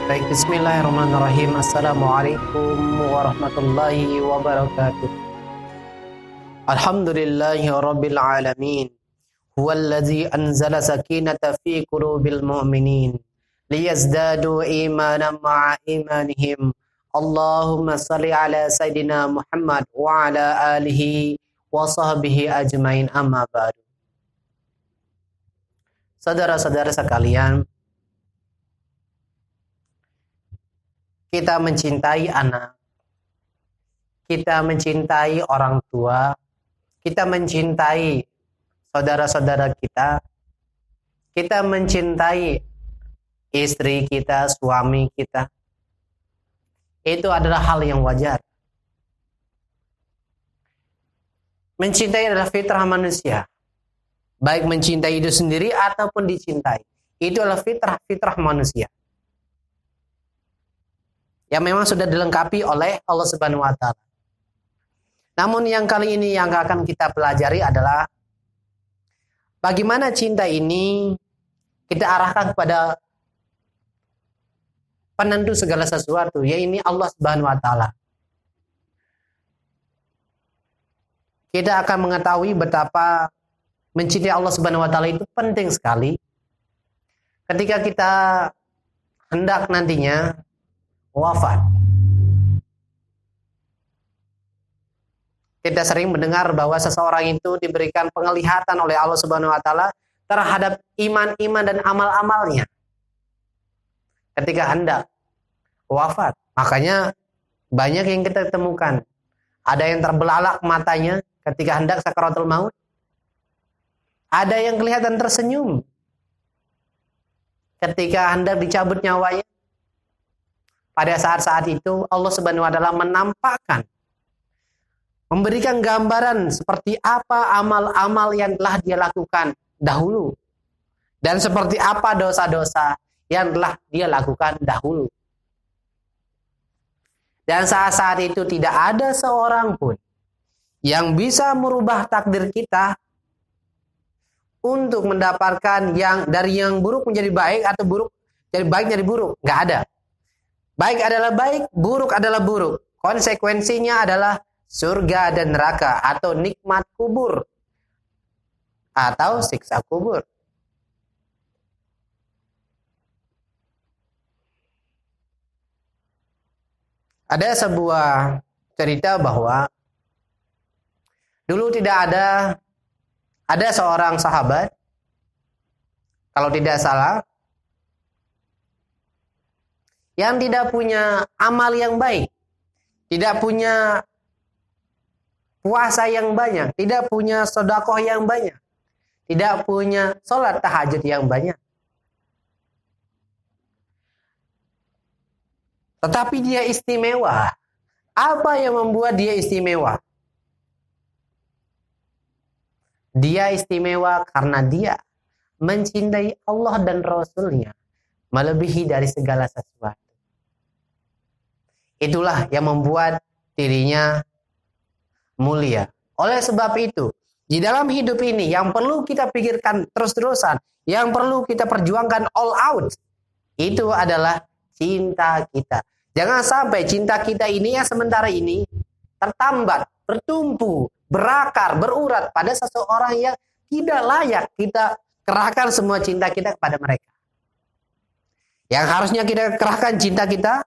Baik, bismillahirrahmanirrahim. Assalamualaikum warahmatullahi wabarakatuh. Alhamdulillahi rabbil alamin. Huwallazi anzala sakinata fi qulubil mu'minin liyazdadu imanan ma'a imanihim. Allahumma salli ala Sayyidina Muhammad wa ala alihi wa sahbihi ajmain, amma ba'du. Saudara-saudara sekalian, kita mencintai anak, kita mencintai orang tua, kita mencintai saudara-saudara kita mencintai istri kita, suami kita. Itu adalah hal yang wajar. Mencintai adalah fitrah manusia. Baik mencintai itu sendiri ataupun dicintai. Itu adalah fitrah manusia, yang memang sudah dilengkapi oleh Allah Subhanahu wa taala. Namun yang kali ini yang akan kita pelajari adalah bagaimana cinta ini kita arahkan kepada penentu segala sesuatu, yaitu Allah Subhanahu wa taala. Kita akan mengetahui betapa mencintai Allah Subhanahu wa taala itu penting sekali ketika kita hendak nantinya wafat. Kita sering mendengar bahwa seseorang itu diberikan penglihatan oleh Allah Subhanahu wa taala terhadap iman-iman dan amal-amalnya ketika hendak wafat. Makanya banyak yang kita temukan, ada yang terbelalak matanya ketika hendak sakaratul maut. Ada yang kelihatan tersenyum ketika hendak dicabut nyawanya. Pada saat-saat itu Allah Subhanahu wa taala menampakkan, memberikan gambaran seperti apa amal-amal yang telah dia lakukan dahulu dan seperti apa dosa-dosa yang telah dia lakukan dahulu. Dan saat-saat itu tidak ada seorang pun yang bisa merubah takdir kita untuk mendapatkan yang dari yang buruk menjadi baik atau buruk dari baik jadi buruk. Nggak ada. Baik adalah baik, buruk adalah buruk. Konsekuensinya adalah surga dan neraka, atau nikmat kubur, atau siksa kubur. Ada sebuah cerita bahwa dulu tidak ada seorang sahabat, kalau tidak salah, yang tidak punya amal yang baik, tidak punya puasa yang banyak, tidak punya sedekah yang banyak, tidak punya sholat tahajud yang banyak. Tetapi dia istimewa. Apa yang membuat dia istimewa? Dia istimewa karena dia mencintai Allah dan Rasul-Nya melebihi dari segala sesuatu. Itulah yang membuat dirinya mulia. Oleh sebab itu, di dalam hidup ini yang perlu kita pikirkan terus-terusan, yang perlu kita perjuangkan all out, itu adalah cinta kita. Jangan sampai cinta kita ini yang sementara ini tertambat, bertumpu, berakar, berurat pada seseorang yang tidak layak kita kerahkan semua cinta kita kepada mereka. Yang harusnya kita kerahkan cinta kita,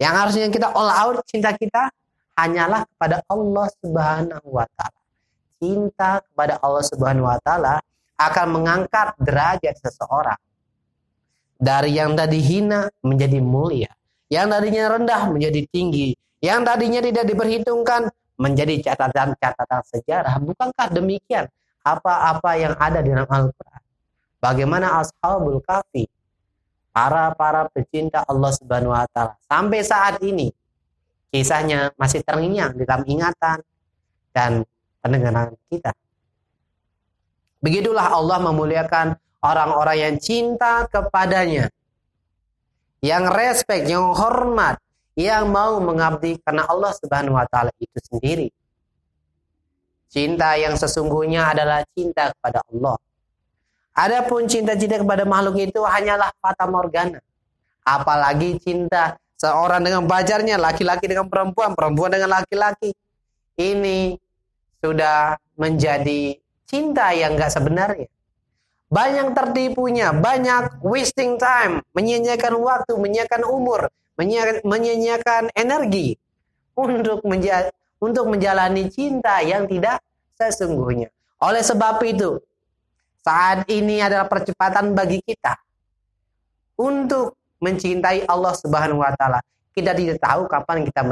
yang harusnya kita all out cinta kita, hanyalah kepada Allah Subhanahu wa taala. Cinta kepada Allah Subhanahu wa taala akan mengangkat derajat seseorang dari yang tadi hina menjadi mulia, yang tadinya rendah menjadi tinggi, yang tadinya tidak diperhitungkan menjadi catatan-catatan sejarah. Bukankah demikian apa-apa yang ada di dalam Al-Qur'an? Bagaimana Ashabul Kahfi, para pecinta Allah Subhanahu wa taala, sampai saat ini kisahnya masih terngiang di dalam ingatan dan pendengaran kita. Begitulah Allah memuliakan orang-orang yang cinta kepadanya, yang respect, yang hormat, yang mau mengabdi karena Allah Subhanahu wa taala itu sendiri. Cinta yang sesungguhnya adalah cinta kepada Allah. Adapun cinta-cinta kepada makhluk itu hanyalah fata morgana, Apalagi cinta seorang dengan pacarnya, laki-laki dengan perempuan, perempuan dengan laki-laki. Ini sudah menjadi cinta yang gak sebenarnya. Banyak tertipunya, banyak wasting time, menyia-nyiakan waktu, menyia-nyiakan umur, menyia-nyiakan energi untuk menjalani cinta yang tidak sesungguhnya. Oleh sebab itu, saat ini adalah percepatan bagi kita untuk mencintai Allah Subhanahu wa taala. Kita tidak tahu kapan kita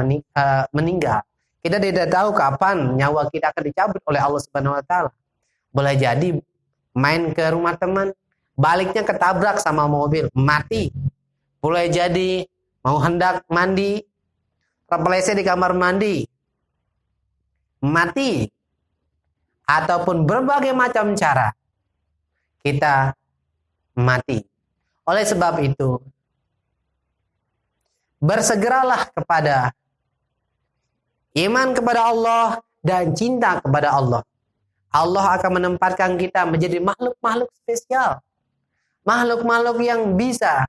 meninggal. Kita tidak tahu kapan nyawa kita akan dicabut oleh Allah Subhanahu wa taala. Boleh jadi main ke rumah teman, baliknya ketabrak sama mobil, mati. Boleh jadi mau hendak mandi, terpeleset di kamar mandi, mati. Ataupun berbagai macam cara kita mati. Oleh sebab itu, bersegeralah kepada iman kepada Allah dan cinta kepada Allah. Allah akan menempatkan kita menjadi makhluk-makhluk spesial. Makhluk-makhluk yang bisa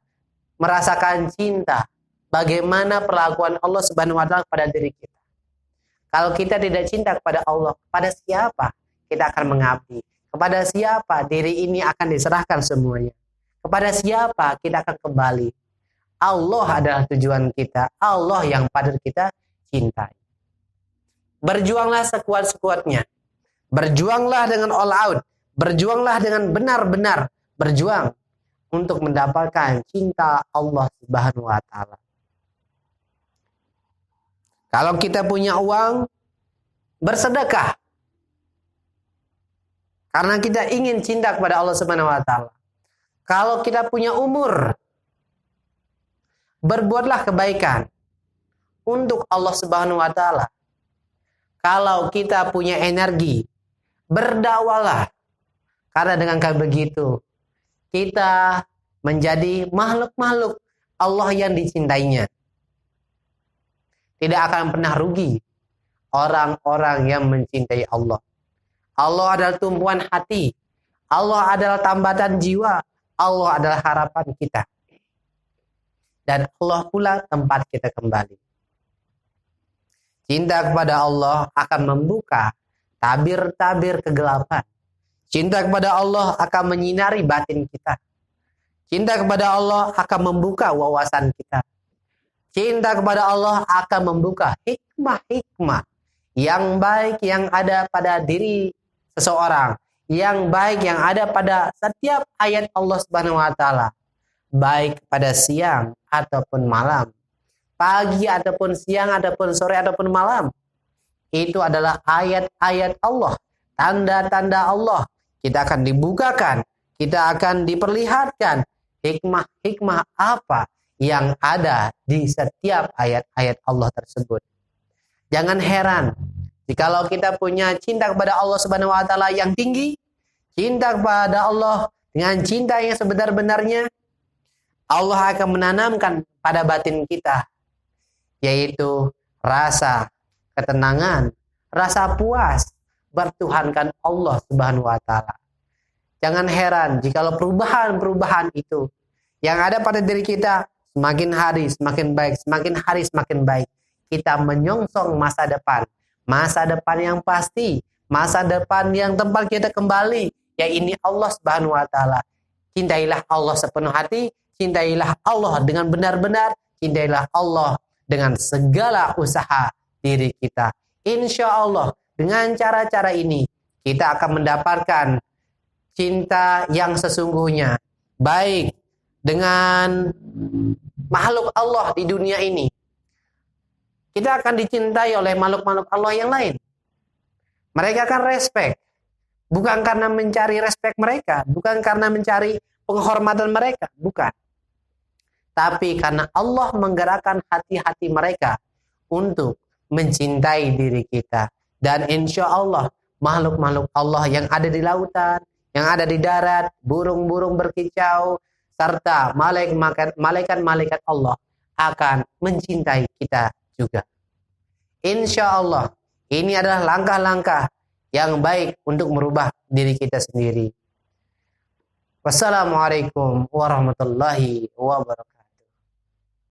merasakan cinta. Bagaimana perlakuan Allah Subhanahu wa taala kepada diri kita. Kalau kita tidak cinta kepada Allah, kepada siapa kita akan mengabdi? Kepada siapa diri ini akan diserahkan semuanya? Kepada siapa kita akan kembali? Allah adalah tujuan kita. Allah yang patut kita cintai. Berjuanglah sekuat-sekuatnya. Berjuanglah dengan all out. Berjuanglah dengan benar-benar berjuang untuk mendapatkan cinta Allah Subhanahu wa taala. Kalau kita punya uang, bersedekah. Karena kita ingin cinta kepada Allah Subhanahu wa taala. Kalau kita punya umur, berbuatlah kebaikan untuk Allah Subhanahu wa taala. Kalau kita punya energi, berdakwalah. Karena dengan begitu kita menjadi makhluk-makhluk Allah yang dicintainya. Tidak akan pernah rugi orang-orang yang mencintai Allah. Allah adalah tumpuan hati. Allah adalah tambatan jiwa. Allah adalah harapan kita. Dan Allah pula tempat kita kembali. Cinta kepada Allah akan membuka tabir-tabir kegelapan. Cinta kepada Allah akan menyinari batin kita. Cinta kepada Allah akan membuka wawasan kita. Cinta kepada Allah akan membuka hikmah-hikmah yang baik yang ada pada diri seseorang. Yang baik yang ada pada setiap ayat Allah Subhanahu wa taala. Baik pada siang ataupun malam. Pagi ataupun siang ataupun sore ataupun malam. Itu adalah ayat-ayat Allah. Tanda-tanda Allah. Kita akan dibukakan. Kita akan diperlihatkan. Hikmah-hikmah apa yang ada di setiap ayat-ayat Allah tersebut. Jangan heran. Jikalau kita punya cinta kepada Allah Subhanahu wa taala yang tinggi. Cinta kepada Allah dengan cinta yang sebenar-benarnya. Allah akan menanamkan pada batin kita. Yaitu rasa ketenangan, rasa puas bertuhankan Allah Subhanahu wa taala. Jangan heran jikalau perubahan-perubahan itu yang ada pada diri kita semakin hari semakin baik, semakin hari semakin baik. Kita menyongsong masa depan yang pasti, masa depan yang tempat kita kembali, yaitu Allah Subhanahu wa taala. Cintailah Allah sepenuh hati, cintailah Allah dengan benar-benar, cintailah Allah dengan segala usaha diri kita. Insya Allah dengan cara-cara ini kita akan mendapatkan cinta yang sesungguhnya, baik dengan makhluk Allah di dunia ini. Kita akan dicintai oleh makhluk-makhluk Allah yang lain. Mereka akan respect, bukan karena mencari respect mereka, bukan karena mencari penghormatan mereka, bukan. Tapi karena Allah menggerakkan hati-hati mereka untuk mencintai diri kita. Dan insya Allah makhluk-makhluk Allah yang ada di lautan, yang ada di darat, burung-burung berkicau, serta malaikat-malaikat Allah akan mencintai kita juga. Insya Allah ini adalah langkah-langkah yang baik untuk merubah diri kita sendiri. Wassalamualaikum warahmatullahi wabarakatuh.